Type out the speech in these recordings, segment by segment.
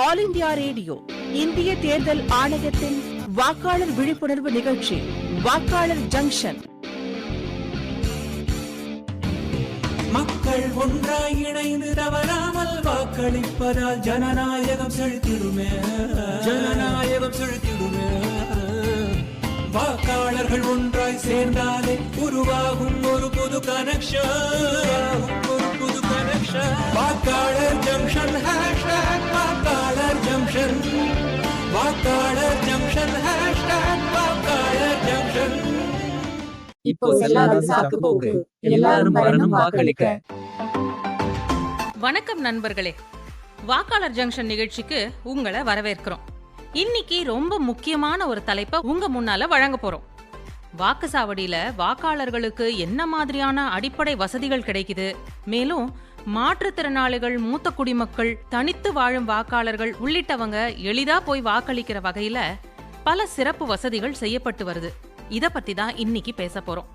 All India radio, இந்திய தேர்தல் ஆணையத்தின் வாக்காளர் விழிப்புணர்வு நிகழ்ச்சி வாக்காளர் ஜங்ஷன். மக்கள் ஒன்றாய் இணைந்து தவறாமல் வாக்களிப்பதால் ஜனநாயகம் செழித்திடுமே, ஜனநாயகம் செழித்திடுமே. வாக்காளர்கள் ஒன்றாய் சேர்ந்தாலே உருவாகும் ஒரு புது கனெக்ஷன், ஒரு புது கனெக்ஷன். வாக்காளர் ஜங்ஷன், ஹேஷ்டாக் வாக்காளர் ஜங்ஷன், வாக்காளர் ஜங்ஷன், ஹேஷ்டாக் வாக்காளர் ஜங்ஷன். இப்போ எல்லாரும் சாக்கு போக்கு, எல்லாரும் வரணும் வாக்களிக்க. வணக்கம் நண்பர்களே, வாக்காளர் ஜங்ஷன் நிகழ்ச்சிக்கு உங்களை வரவேற்கிறோம். இன்னைக்கு ரொம்ப முக்கியமான ஒரு தலைப்பை உங்க முன்னால வழங்க போறோம். வாக்குச்சாவடியில வாக்காளர்களுக்கு என்ன மாதிரியான அடிப்படை வசதிகள் கிடைக்குது, மேலும் மாற்றுத்திறனாளிகள், மூத்த குடிமக்கள், தனித்து வாழும் வாக்காளர்கள் உள்ளிட்டவங்க எளிதா போய் வாக்களிக்கிற வகையில பல சிறப்பு வசதிகள் செய்யப்பட்டு வருது. இத பத்தி தான் இன்னைக்கு பேச போறோம்.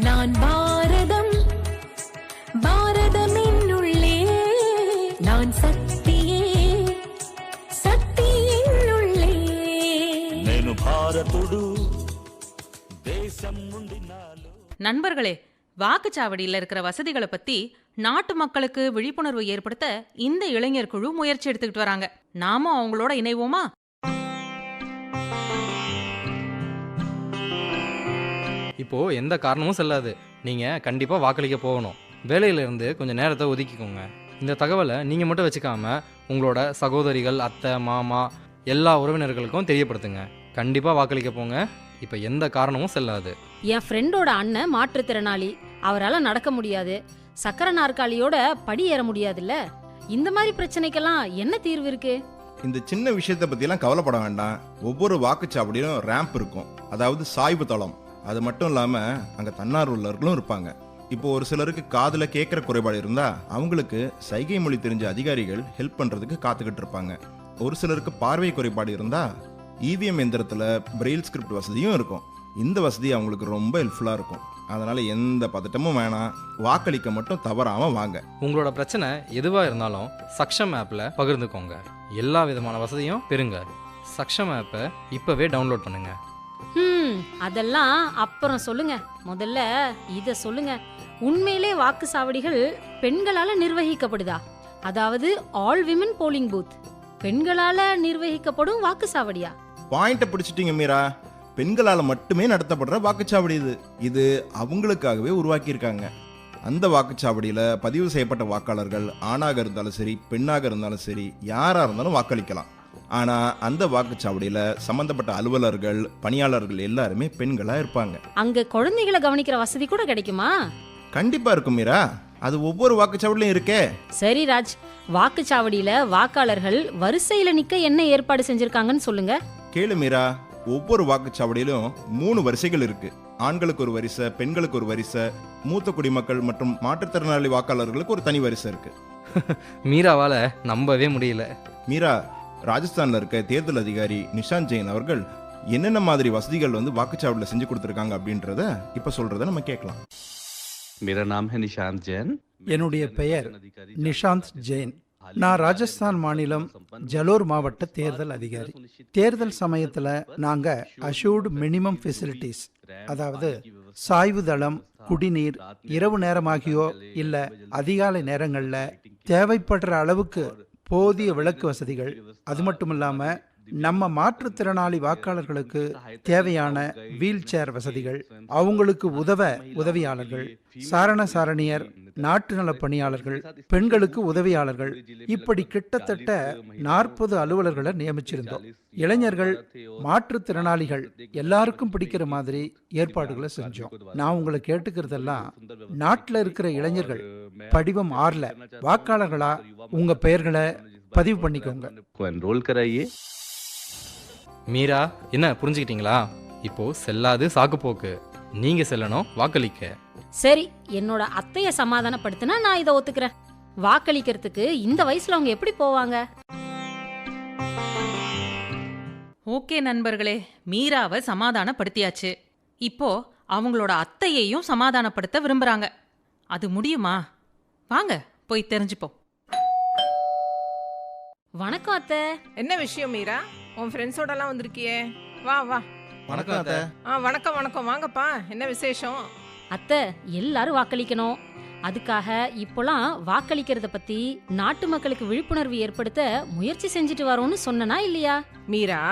நான் பாரதம், பாரதம் என்னுள்ளே, நான் சக்தியே, சக்தி என்னுள்ளே, నేను భారతుడు దేశం నుండి నాలో. நண்பர்களே, வாக்குச்சாவடியில இருக்கிற வசதிகளை பத்தி நாட்டு மக்களுக்கு விழிப்புணர்வு ஏற்படுத்த இந்த இளைஞர் குழு முயற்சி எடுத்துக்கிட்டு வராங்க. நாமும் அவங்களோட இணைவோமா? இப்போ எந்த காரணமும் செல்லாது. நீங்க கண்டிப்பா வாக்களிக்க போகணும். வேலையில இருந்து கொஞ்சம் நேரத்தை ஒதுக்கிக்கோங்க. இந்த தகவலை நீங்க மட்டும் வச்சுக்காம உங்களோட சகோதரிகள், அத்தை, மாமா எல்லா உறவினர்களுக்கும் தெரியப்படுத்துங்க. கண்டிப்பா வாக்களிக்க போங்க. இப்ப எந்த காரணமும் செல்லாது. என் ஃப்ரெண்டோட அண்ணன் மாற்றுத்திறனாளி, அவரால் நடக்க முடியாது, சக்கர நாற்காலியோட படி ஏற முடியாதுல்ல. இந்த மாதிரி பிரச்சனைக்கெல்லாம் என்ன தீர்வு இருக்கு? இந்த சின்ன விஷயத்தை பத்தியெல்லாம் கவலைப்பட வேண்டாம். ஒவ்வொரு வாக்குச்சாவடியிலும் ரேம்ப் இருக்கும், அதாவது சாய்வு தளம். அது மட்டும் இல்லாம அங்க தன்னார்வலர்களும் இருப்பாங்க. இப்போ ஒரு சிலருக்கு காதுல கேட்கிற குறைபாடு இருந்தா அவங்களுக்கு சைகை மொழி தெரிஞ்ச அதிகாரிகள் ஹெல்ப் பண்றதுக்கு காத்துக்கிட்டு இருப்பாங்க. ஒரு சிலருக்கு பார்வை குறைபாடு இருந்தா இவிஎம் எந்திரத்துல பிரெயில் ஸ்கிரிப்ட் வசதியும் இருக்கும். இந்த வசதி அவங்களுக்கு ரொம்ப ஹெல்ப்ஃபுல்லா இருக்கும். அதனால எந்த பதட்டமும் வேணாம், வாக்களிக்க மட்டும் தவறாம வாங்க. உங்களோட பிரச்சனை எதுவா இருந்தாலும் சக்ஷம் ஆப்ல பகிர்ந்துக்கோங்க. எல்லா விதமான வசதியும் பெறுங்க. சக்ஷம் ஆப்பை இப்பவே டவுன்லோட் பண்ணுங்க. அதெல்லாம் அப்புறம் சொல்லுங்க, முதல்ல இத சொல்லுங்க. உண்மையிலே வாக்குச்சாவடிகள் பெண்களால நிர்வகிக்கப்படுதா? அதாவது ஆல் விமன் போலிங் பூத் பெண்களால நிர்வகிக்கப்படும் வாக்குச்சாவடியா? பாயிண்ட பிடிச்சிட்டீங்க மீரா. பெண்களால மட்டுமே நடத்தப்படுற வாக்குச்சாவடி இது. இது அவங்களுக்காகவே உருவாக்கி இருக்காங்க. அந்த வாக்குச்சாவடியில பதிவு செய்யப்பட்ட வாக்காளர்கள் ஆணாக இருந்தாலும் சரி, பெண்ணாக இருந்தாலும் சரி, யாரா இருந்தாலும் வாக்களிக்கலாம். ஆனா அந்த வாக்குச்சாவடியில சம்பந்தப்பட்ட அலுவலர்கள், பணியாளர்கள் எல்லாருமே பெண்களா இருப்பாங்க. அங்க குழந்தைகளை கவனிக்கிற வசதி கூட கிடைக்குமா? கண்டிப்பா இருக்கும் மீரா. அது ஒவ்வொரு வாக்குச்சாவடியிலும் இருக்கே. சரி ராஜ், வாக்குச்சாவடியில வாக்காளர்கள் வரிசையில நிக்க என்ன ஏற்பாடு செஞ்சிருக்காங்கன்னு சொல்லுங்க. கேளு மீரா. ஒவ்வொரு வாக்குச்சாவடியிலும் 3 வரிசைகள் இருக்கு. ஆண்களுக்கு ஒரு வரிசை, பெண்களுக்கு ஒரு வரிசை, மூத்த குடிமக்கள் மற்றும் மாற்றுத்திறனாளி வாக்காளர்களுக்கு ஒரு தனி வரிசை இருக்கு. மீராவால நம்பவே முடியல. மீரா, ராஜஸ்தான்ல இருக்க தேர்தல் அதிகாரி நிஷாந்த் ஜெயின் அவர்கள் என்னென்ன மாதிரி வசதிகள் வாக்குச்சாவடியில் செஞ்சு கொடுத்துருக்காங்க அப்படின்றத இப்ப சொல்றத நம்ம கேட்கலாம். என்னுடைய பெயர் நிஷாந்த் ஜெயின். நான் ராஜஸ்தான் மாநிலம் ஜலோர் மாவட்ட தேர்தல் அதிகாரி. தேர்தல் சமயத்துல நாங்க அஷூர்டு மினிமம் ஃபெசிலிட்டிஸ், அதாவது சாய்வு தளம், குடிநீர், இரவு நேரமாகியோ இல்ல அதிகாலை நேரங்கள்ல தேவைப்படுற அளவுக்கு போதிய விளக்கு வசதிகள், அது மட்டும் இல்லாம நம்ம மாற்றுத்திறனாளி வாக்காளர்களுக்கு தேவையான வீல் சேர் வசதிகள், அவங்களுக்கு உதவியாளர்கள், சாரண சாரணியர், நாட்டு நலப் பணியாளர்கள், பெண்களுக்கு உதவியாளர்கள், இப்படி கிட்டத்தட்ட 40 அலுவலர்களை நியமிச்சிருந்தோம். இளைஞர்கள், மாற்றுத்திறனாளிகள் எல்லாருக்கும் பிடிக்கிற மாதிரி ஏற்பாடுகளை செஞ்சோம். நான் உங்களை கேட்டுக்கிறதெல்லாம், நாட்டில் இருக்கிற இளைஞர்கள் படிவம் 6ல வாக்காளர்களா உங்க பெயர்களை பதிவு பண்ணிக்கோங்க. மீரா, என்ன புரிஞ்சுக்கிட்டீங்களா? இப்போ செல்லாது சாக்குப்போக்கு, நீங்க செல்லணும் வாக்களிக்க. சரி, என்னோட அத்தைய சமாதானப்படுத்தினா நான் இதை ஒத்துக்கிறேன். வாக்களிக்கிறதுக்கு இந்த வயசுல அவங்க எப்படி போவாங்க? ஓகே நண்பர்களே, மீராவை சமாதானப்படுத்தியாச்சு. இப்போ அவங்களோட அத்தையையும் சமாதானப்படுத்த விரும்புறாங்க. அது முடியுமா? வாங்க போய் தெரிஞ்சுப்போம். வணக்கம் அத்தை. என்ன விஷயம் மீரா? உன் ஃப்ரெண்ட்ஸோடலாம் வந்திருக்கியே, வா வா. வணக்கம் அத்தை. வணக்கம் வணக்கம், வாங்கப்பா. என்ன விசேஷம்? அத்தை, எல்லாரும் வாக்களிக்கணும். அதுக்காக இப்போலாம் வாக்களிக்கிறத பத்தி நாட்டு மக்களுக்கு விழிப்புணர்வு ஏற்படுத்த முயற்சி செஞ்சுட்டு வரோம்னு சொன்னனா இல்லையா? மீரா,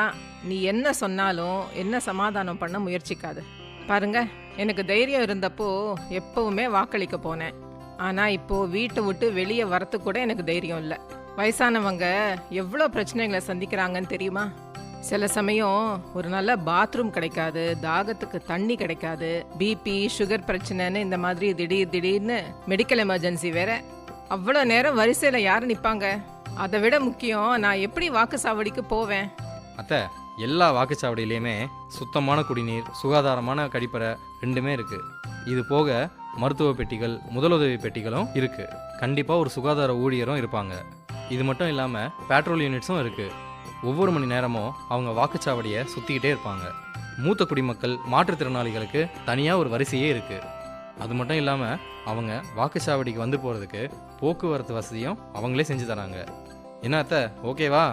நீ என்ன சொன்னாலும் என்ன சமாதானம் பண்ண முயற்சிக்காது. பாருங்க, எனக்கு தைரியம் இருந்தப்போ எப்பவுமே வாக்களிக்க போனேன். ஆனா இப்போ வீட்டை விட்டு வெளியே வரத்து கூட எனக்கு தைரியம் இல்லை. வயசானவங்க எவ்வளோ பிரச்சனைகளை சந்திக்கிறாங்கன்னு தெரியுமா? சில சமயம் ஒரு நல்ல பாத்ரூம் கிடைக்காது, தாகத்துக்கு தண்ணி கிடைக்காது, பிபி சுகர் பிரச்சனைன்னு இந்த மாதிரி திடீர்னு மெடிக்கல் எமர்ஜென்சி வேற. அவ்வளோ நேரம் வரிசையில் யார் நிற்பாங்க? அதை விட முக்கியம், நான் எப்படி வாக்குச்சாவடிக்கு போவேன்? அத்தை, எல்லா வாக்குச்சாவடியிலையுமே சுத்தமான குடிநீர், சுகாதாரமான கழிப்பறை ரெண்டுமே இருக்கு. இது போக மருத்துவ பெட்டிகள், முதலுதவி பெட்டிகளும் இருக்கு. கண்டிப்பாக ஒரு சுகாதார ஊழியரும் இருப்பாங்க. இது மட்டும் இல்லாமல் பெட்ரோல் யூனிட்ஸும் இருக்கு. ஒவ்வொரு மணி நேரமும் அவங்க வாக்குச்சாவடியை சுற்றிக்கிட்டே இருப்பாங்க. மூத்த குடிமக்கள், மாற்றுத்திறனாளிகளுக்கு தனியாக ஒரு வரிசையே இருக்கு. அது மட்டும் இல்லாமல் அவங்க வாக்குச்சாவடிக்கு வந்து போகிறதுக்கு போக்குவரத்து வசதியும் அவங்களே செஞ்சு தராங்க. என்ன அத்தை, ஓகேவா?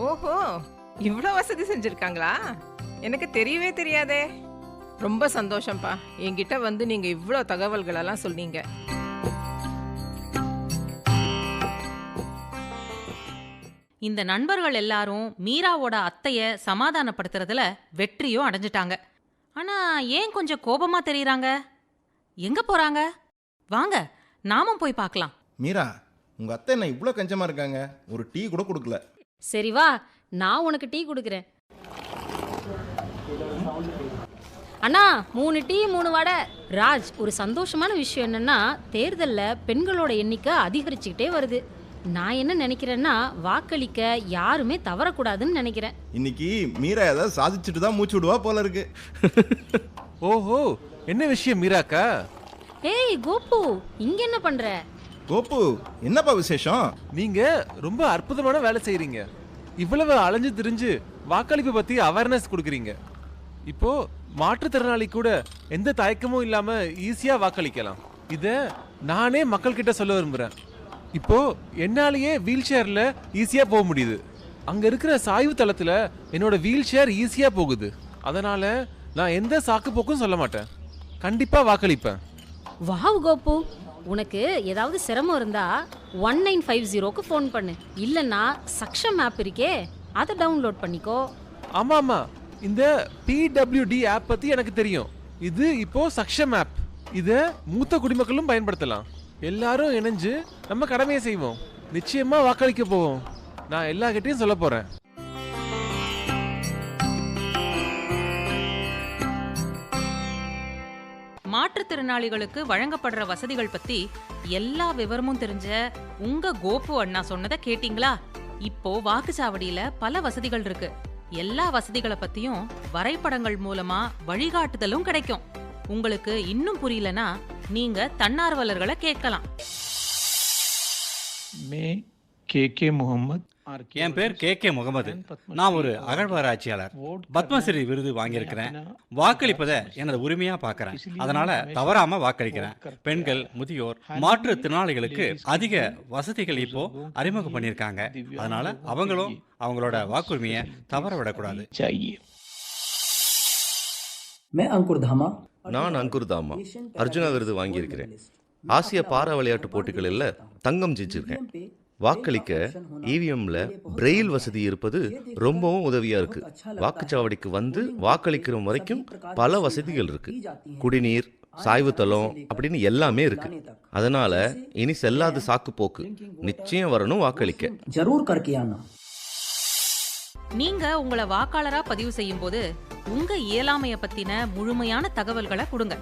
ஓஹோ, இவ்வளோ வசதி செஞ்சுருக்காங்களா? எனக்கு தெரியவே தெரியாதே. ரொம்ப சந்தோஷம்ப்பா. என்கிட்ட வந்து நீங்கள் இவ்வளோ தகவல்களெல்லாம் சொன்னீங்க. இந்த நண்பர்கள் எல்லாரும் மீராவோட அத்தைய சமாதானப்படுத்துறதுல வெற்றியும் அடைஞ்சிட்டாங்க. ஆனா ஏன் கொஞ்சம் கோபமா தெரியறாங்க? எங்க போறாங்க? வாங்க நாமும் போய் பார்க்கலாம். மீரா, உங்க அத்தை என்ன இவ்வளோ கஞ்சமா இருக்காங்க? ஒரு டீ கூட கொடுக்கல. சரி வா, நான் உனக்கு டீ கொடுக்குறேன். அண்ணா, 3 டீ 3 வடை. ராஜ், ஒரு சந்தோஷமான விஷயம் என்னன்னா, தேர்தலில் பெண்களோட எண்ணிக்கை அதிகரிச்சுக்கிட்டே வருது. நான் என்ன நினைக்கிறேன்னா, வாக்களிக்க யாருமே தவறக்கூடாதுன்னு நினைக்கிறேன். இன்னைக்கு மீரா ஏதாவது சாதிச்சுட்டு தான் மூச்சு விடுவா போல இருக்கு. ஓஹோ, என்ன விஷயம் மீராக்கா? ஏய் கோபு, இங்க என்ன பண்ற? கோபு, என்னப்பா விசேஷம்? நீங்க ரொம்ப அற்புதமான வேலை செய்றீங்க. இவ்வளவு அலைஞ்சு திரிஞ்சு வாக்களிப்பு பத்தி அவேர்னஸ் கொடுக்குறீங்க. இப்போ மாற்றுத்திறனாளி கூட எந்த தயக்கமும் இல்லாம ஈஸியா வாக்களிக்கலாம். இத நானே மக்கள் கிட்ட சொல்ல விரும்புறேன். இப்போ என்னாலேயே வீல் சேர்ல ஈஸியா போக முடியுது. அங்க இருக்கிற சாய்வு தளத்துல என்னோட வீல் சேர் ஈஸியா போகுது. அதனால நான் எந்த சாக்கு போக்கும் சொல்ல மாட்டேன். கண்டிப்பா வாக்களிப்பேன். வாவ் கோபு, உனக்கு ஏதாவது சிரமம் இருந்தா 1950க்கு ஃபோன் பண்ணு. இல்லைன்னா சக்ஷம் ஆப் இருக்கே, அதை டவுன்லோட் பண்ணிக்கோ. ஆமா ஆமா, இந்த PWD ஆப் பத்தி எனக்கு தெரியும். இது இப்போ சக்ஷம் ஆப். இத மூத்த குடிமக்களும் பயன்படுத்தலாம். எல்லாரும் இணைஞ்சு நம்ம கடமையை செய்வோம். நிச்சயமா வாக்களிக்க போவோம். நான் எல்லார்கிட்டையும் சொல்ல போறேன். மாற்றுத்திறனாளிகளுக்கு வழங்கப்படுற வசதிகள் பத்தி எல்லா விவரமும் தெரிஞ்ச உங்க கோபு அண்ணா சொன்னதை கேட்டீங்களா? இப்போ வாக்குச்சாவடியில பல வசதிகள் இருக்கு. எல்லா வசதிகளை பத்தியும் வரைபடங்கள் மூலமா வழிகாட்டுதலும் கிடைக்கும். உங்களுக்கு இன்னும் புரியலனா நீங்க தன்னார்வலர்களை கேட்கலாம். என் பேர் KK முகமது. நான் ஒரு அகழ்வாராய்ச்சியாளர். பத்மஸ்ரீ விருது வாங்கியிருக்கிறேன். வாக்களிப்பதை எனது உரிமையா பார்க்கறேன். அதனால தவறாம வாக்களிக்கிறேன். பெண்கள், முதியோர், மாற்றுத்திறனாளிகளுக்கு அதிக வசதிகள் இப்போ அறிமுகம் பண்ணியிருக்காங்க. அதனால அவங்களும் அவங்களோட வாக்குரிமையை தவற விடக்கூடாது. நான் அங்குர் தாமா, அர்ஜுனா விருது வாங்கியிருக்கிறேன். ஆசிய பாரா விளையாட்டு போட்டிகளில் தங்கம் ஜெயிச்சிருக்கேன். வாக்களிக்க இவிஎம்ல பிரெயில் வசதி இருப்பது ரொம்பவும் உதவியா இருக்கு. வாக்குச்சாவடிக்கு வந்து வாக்களிக்கிற வரைக்கும் பல வசதிகள் இருக்கு. குடிநீர், சாய்வு தளம் அப்படின்னு எல்லாமே இருக்கு. அதனால இனி செல்லாத சாக்கு போக்கு. நிச்சயம் வரணும் வாக்களிக்க. நீங்க உங்களை வாக்காளரா பதிவு செய்யும் போது உங்க இயலாமைய பத்தின முழுமையான தகவல்களை கொடுங்க.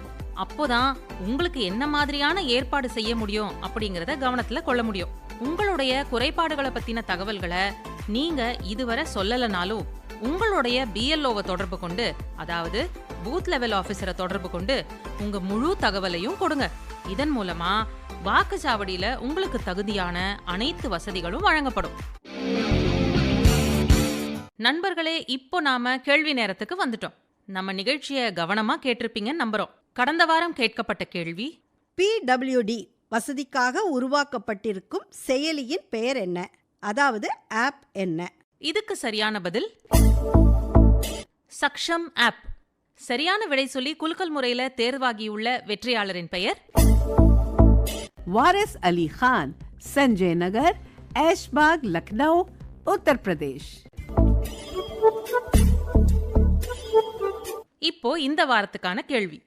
அப்போதான் உங்களுக்கு என்ன மாதிரியான ஏற்பாடு செய்ய முடியும் அப்படிங்கறத கவனத்துல கொள்ள முடியும். உங்களுடைய குறைபாடுகளை பத்தின தகவல்களை நீங்க இதுவரை சொல்லலனாலும் உங்களுடைய BLOவை தொடர்பு கொண்டு, அதாவது பூத் லெவல் ஆபீசரை தொடர்பு கொண்டு உங்க முழு தகவலையும் கொடுங்க. இதன் மூலமா வாக்குச்சாவடியில உங்களுக்கு தகுதியான அனைத்து வசதிகளும் வழங்கப்படும். நண்பர்களே, இப்போ நாம கேள்வி நேரத்துக்கு வந்துட்டோம். நம்ம நிகழ்ச்சியை கவனமா கேட்டிருப்பீங்கன்னு நம்புறோம். கடந்த வாரம் கேட்கப்பட்ட கேள்வி, PWD வசதிக்காக உருவாக்கப்பட்டிருக்கும் செயலியின் பெயர் என்ன, அதாவது ஆப் என்ன? இதுக்கு சரியான பதில் சக்ஷம் ஆப். சரியான விடை சொல்லி குலுக்கல் முறையில தேர்வாகியுள்ள வெற்றியாளரின் பெயர் வாரிஸ் அலி கான், சஞ்சய் நகர், ऐशबाग, लखनऊ, उत्तर प्रदेश. இப்போ இந்த வாரத்துக்கான கேள்வி,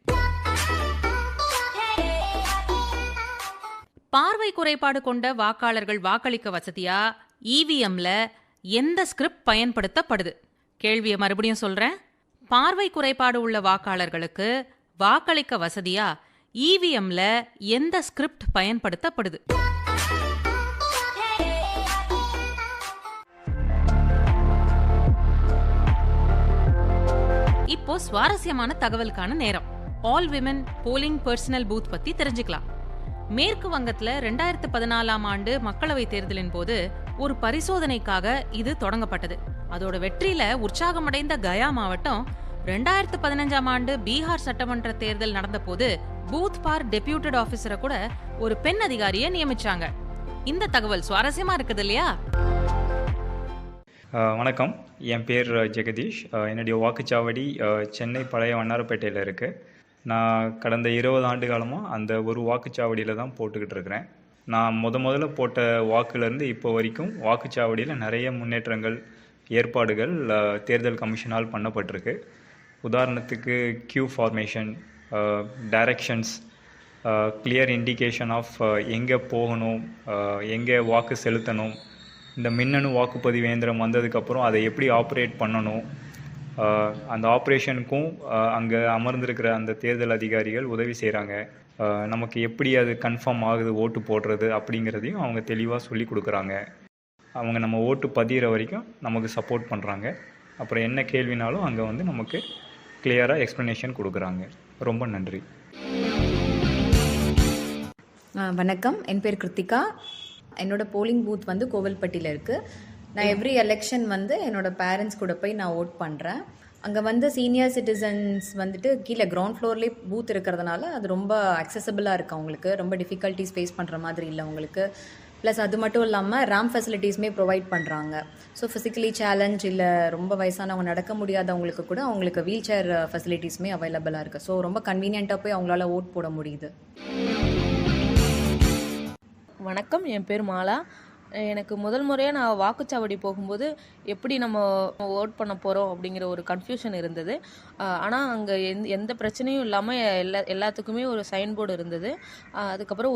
பார்வை குறைபாடு கொண்ட வாக்காளர்கள் வாக்களிக்க வசதியா இவிஎம்ல எந்த ஸ்கிரிப்ட் பயன்படுத்தப்படுது? கேள்வியை மறுபடியும் சொல்றேன். பார்வை குறைபாடு உள்ள வாக்காளர்களுக்கு வாக்களிக்க வசதியா இவிஎம்ல எந்த ஸ்கிரிப்ட் பயன்படுத்தப்படுது? இப்போ சுவாரஸ்யமான தகவலுக்கான நேரம். All women polling personnel booth பத்தி தெரிஞ்சுக்கலாம். மேற்கு வங்கத்துல 2014 ஆண்டு மக்களவை தேர்தலின் போது ஒரு பரிசோதனைக்காக இது தொடங்கப்பட்டது. அதோட வெற்றியில உற்சாகமடைந்த கயா மாவட்டம் 2015 ஆண்டு பீகார் சட்டமன்ற தேர்தல் நடந்த போது பூத் பார் டெபியூட்டட் ஆபீசரை கூட ஒரு பெண் அதிகாரியை நியமிச்சாங்க. இந்த தகவல் சுவாரஸ்யமா இருக்குது இல்லையா? வணக்கம், என் பேர் ஜெகதீஷ். என்னுடைய வாக்குச்சாவடி சென்னை பழைய வண்ணாரப்பேட்டையில் இருக்குது. நான் கடந்த 20 ஆண்டு காலமாக அந்த ஒரு வாக்குச்சாவடியில் தான் போட்டுக்கிட்டு இருக்கிறேன். நான் முதல்ல போட்ட வாக்குலேருந்து இப்போ வரைக்கும் வாக்குச்சாவடியில் நிறைய முன்னேற்றங்கள், ஏற்பாடுகள் தேர்தல் கமிஷனால் பண்ணப்பட்டிருக்கு. உதாரணத்துக்கு queue formation, directions, clear indication of எங்கே போகணும், எங்கே வாக்கு செலுத்தணும், இந்த மின்னணு வாக்குப்பதிவு இயந்திரம் வந்ததுக்கப்புறம் அதை எப்படி ஆப்ரேட் பண்ணணும், அந்த ஆப்ரேஷனுக்கும் அங்கே அமர்ந்திருக்கிற அந்த தேர்தல் அதிகாரிகள் உதவி செய்கிறாங்க. நமக்கு எப்படி அது கன்ஃபார்ம் ஆகுது ஓட்டு போடுறது அப்படிங்கிறதையும் அவங்க தெளிவாக சொல்லி கொடுக்குறாங்க. அவங்க நம்ம ஓட்டு பதிகிற வரைக்கும் நமக்கு சப்போர்ட் பண்ணுறாங்க. அப்புறம் என்ன கேள்வினாலும் அங்கே வந்து நமக்கு கிளியராக எக்ஸ்ப்ளனேஷன் கொடுக்குறாங்க. ரொம்ப நன்றி. வணக்கம், என் பேர் கிருத்திகா. என்னோட போலிங் பூத் வந்து கோவில்பட்டியில் இருக்குது. நான் எவ்ரி எலெக்ஷன் வந்து என்னோடய பேரண்ட்ஸ் கூட போய் நான் ஓட் பண்ணுறேன். அங்கே வந்து சீனியர் சிட்டிசன்ஸ் வந்துட்டு கீழே கிரவுண்ட் ஃப்ளோர்லேயே பூத் இருக்கிறதுனால அது ரொம்ப அக்சசபிளாக இருக்குது. அவங்களுக்கு ரொம்ப டிஃபிகல்ட்டிஸ் ஃபேஸ் பண்ணுற மாதிரி இல்லை அவங்களுக்கு. ப்ளஸ் அது மட்டும் இல்லாமல் ரேம்ப் ஃபெசிலிட்டிஸுமே ப்ரொவைட் பண்ணுறாங்க. ஸோ ஃபிசிக்கலி சேலஞ்ச் இல்லை ரொம்ப வயசானவங்க நடக்க முடியாதவங்களுக்கு கூட அவங்களுக்கு வீல் சேர் ஃபெசிலிட்டிஸுமே அவைலபிளாக இருக்குது. ஸோ ரொம்ப கன்வீனியண்ட்டாக போய் அவங்களால ஓட் போட முடியுது. வணக்கம், என் பேர் மாலா. எனக்கு முதல் முறையாக நான் வாக்குச்சாவடி போகும்போது எப்படி நம்ம ஓட் பண்ண போகிறோம் அப்படிங்கிற ஒரு கன்ஃபியூஷன் இருந்தது. ஆனால் அங்கே எந்த பிரச்சனையும் இல்லாமல் எல்லாத்துக்குமே ஒரு சைன் போர்டு இருந்தது. அதுக்கப்புறம்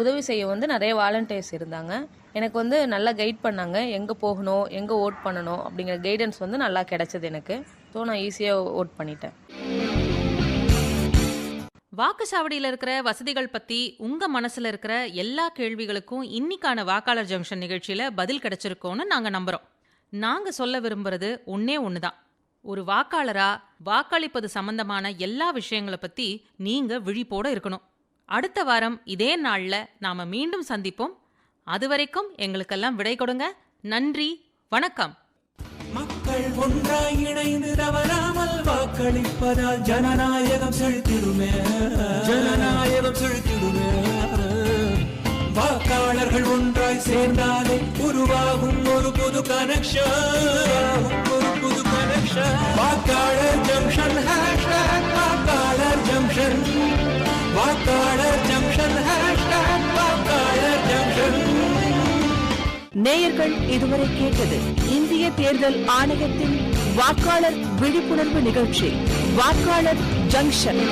உதவி செய்ய வந்து நிறைய வாலண்டியர்ஸ் இருந்தாங்க. எனக்கு வந்து நல்லா கைட் பண்ணாங்க, எங்கே போகணும், எங்கே ஓட் பண்ணணும் அப்படிங்கிற கைடன்ஸ் வந்து நல்லா கிடைச்சது எனக்கு. ஸோ நான் ஈஸியாக ஓட் பண்ணிட்டேன். வாக்குச்சாவடியில் இருக்கிற வசதிகள் பத்தி உங்க மனசுல இருக்கிற எல்லா கேள்விகளுக்கும் இன்னைக்கான வாக்காளர் ஜங்ஷன் நிகழ்ச்சியில பதில் கிடைச்சிருக்கோன்னு நாங்க நம்புறோம். நாங்க சொல்ல விரும்புறது ஒன்னே ஒண்ணுதான். ஒரு வாக்காளரா வாக்களிப்பது சம்பந்தமான எல்லா விஷயங்களை பத்தி நீங்க விழிப்போட இருக்கணும். அடுத்த வாரம் இதே நாள்ல நாம மீண்டும் சந்திப்போம். அதுவரைக்கும் எங்களுக்கெல்லாம் விடை கொடுங்க. நன்றி, வணக்கம். மக்கள் ஒன்றாய் இணைந்து தவறாமல் வாக்களிப்பதால் ஜனநாயகம் செழித்திடுமே, ஜனநாயகம் செழித்திடுமே. வாக்காளர்கள் ஒன்றாய் சேர்ந்தாலே உருவாகும் ஒரு புது கனெக்ஷன், ஒரு புது கனெக்ஷன். வாக்காளர் ஜங்ஷன் ஹேஷ்டாக் வாக்காளர் ஜங்ஷன், வாக்காளர் ஜங்ஷன் ஹேஷ்டாக் வாக்காளர் ஜங்ஷன். நேயர்கள் இதுவரை கேட்டது இந்திய தேர்தல் ஆணையத்தின் வாக்காளர் விழிப்புணர்வு நிகழ்ச்சி வாக்காளர் ஜங்ஷன்.